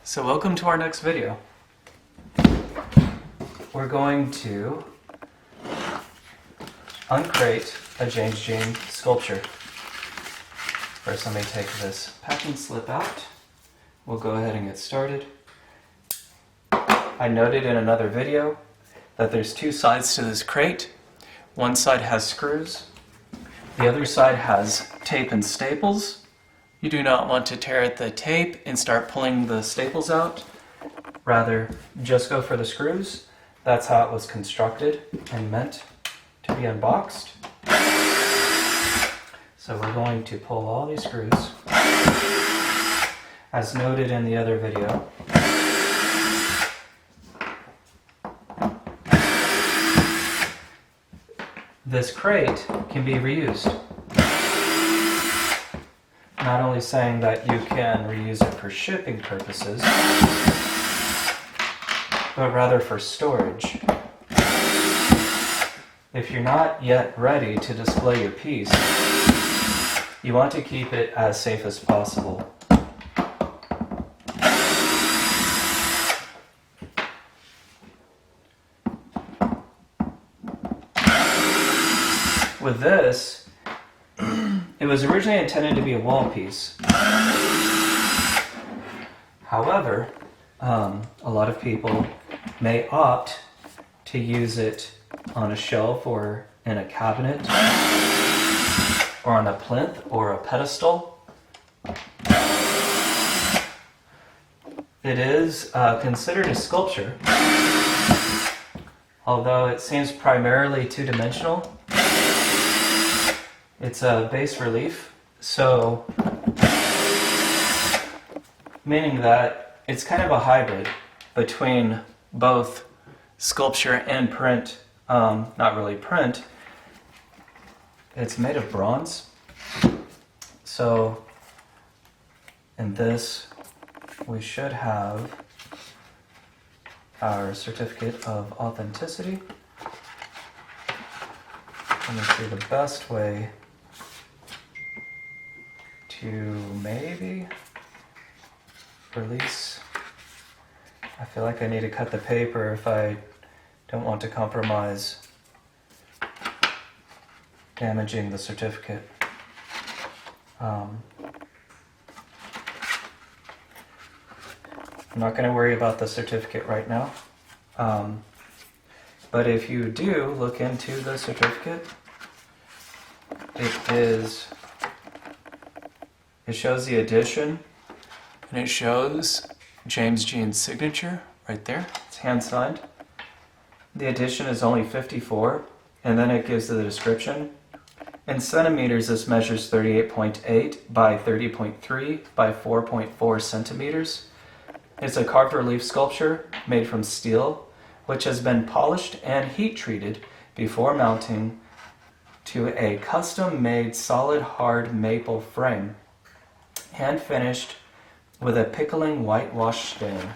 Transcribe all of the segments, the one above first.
So welcome to our next video. We're going to uncrate a James Jean sculpture. First, let me take this packing slip out. We'll go ahead and get started. I noted in another video that there's two sides to this crate. One side has screws. The other side has tape and staples. You do not want to tear at the tape and start pulling the staples out. Rather, just go for the screws. That's how it was constructed and meant to be unboxed. So we're going to pull all these screws. As noted in the other video, this crate can be reused. Not only saying that you can reuse it for shipping purposes, but rather for storage. If you're not yet ready to display your piece, you want to keep it as safe as possible. With this, it was originally intended to be a wall piece. However, a lot of people may opt to use it on a shelf or in a cabinet or on a plinth or a pedestal. It is considered a sculpture, although it seems primarily two-dimensional. It's a bas relief, so meaning that it's kind of a hybrid between both sculpture and print. Not really print. It's made of bronze. So in this, we should have our certificate of authenticity. Let me see the best way to maybe release. I feel like I need to cut the paper if I don't want to compromise damaging the certificate. I'm not going to worry about the certificate right now. But if you do look into the certificate, it shows the edition, and it shows James Jean's signature right there. It's hand signed. The edition is only 54, and then it gives the description. In centimeters, this measures 38.8 by 30.3 by 4.4 centimeters. It's a carved relief sculpture made from steel, which has been polished and heat treated before mounting to a custom-made solid hard maple frame, hand finished with a pickling whitewash stain.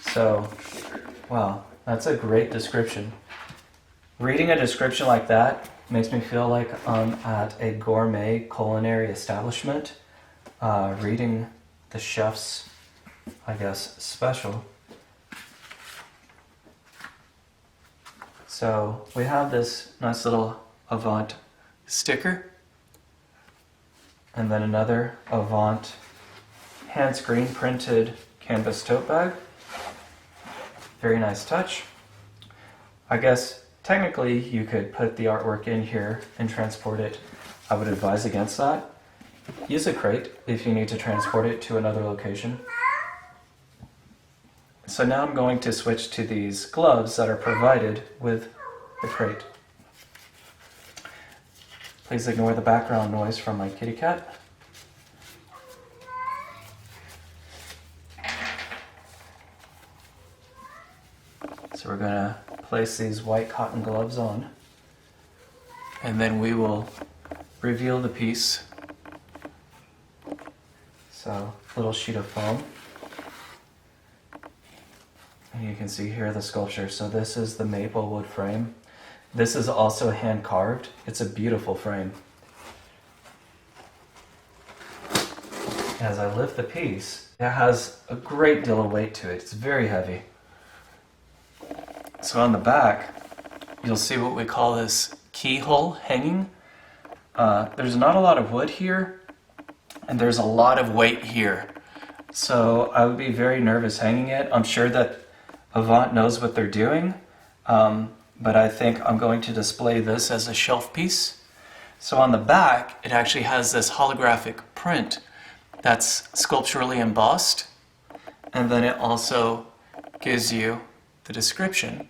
So, wow, that's a great description. Reading a description like that makes me feel like I'm at a gourmet culinary establishment, reading the chef's, I guess, special. So we have this nice little Avant sticker, and then another Avant hand screen printed canvas tote bag. Very nice touch. I guess technically you could put the artwork in here and transport it. I would advise against that. Use a crate if you need to transport it to another location. So now I'm going to switch to these gloves that are provided with the crate. Please ignore the background noise from my kitty cat. So we're going to place these white cotton gloves on, and then we will reveal the piece. So, little sheet of foam. And you can see here the sculpture. So this is the maple wood frame. This is also hand carved. It's a beautiful frame. As I lift the piece, it has a great deal of weight to it. It's very heavy. So on the back, you'll see what we call this keyhole hanging. There's not a lot of wood here, and there's a lot of weight here. So I would be very nervous hanging it. I'm sure that Avant knows what they're doing, but I think I'm going to display this as a shelf piece. So on the back, it actually has this holographic print that's sculpturally embossed, and then it also gives you the description.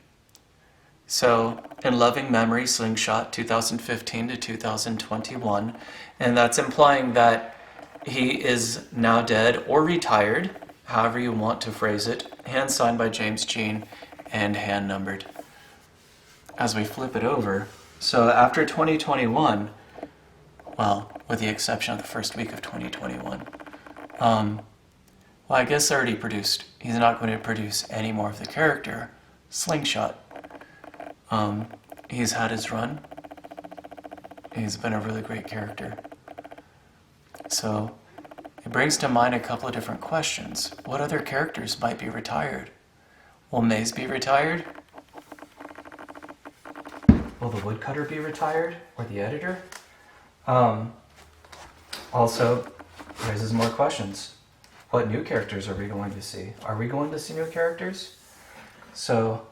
So, in loving memory, Slingshot, 2015 to 2021, and that's implying that he is now dead or retired, however you want to phrase it, hand signed by James Jean and hand numbered. As we flip it over, so after 2021, well, with the exception of the first week of 2021, well, I guess already produced. He's not going to produce any more of the character, Slingshot. He's had his run. He's been a really great character. So it brings to mind a couple of different questions. What other characters might be retired? Will Maze be retired? Will the woodcutter be retired? Or the editor? Also raises more questions. What new characters are we going to see? Are we going to see new characters? So,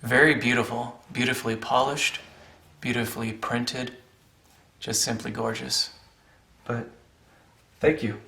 very beautiful, beautifully polished, beautifully printed, just simply gorgeous. But thank you.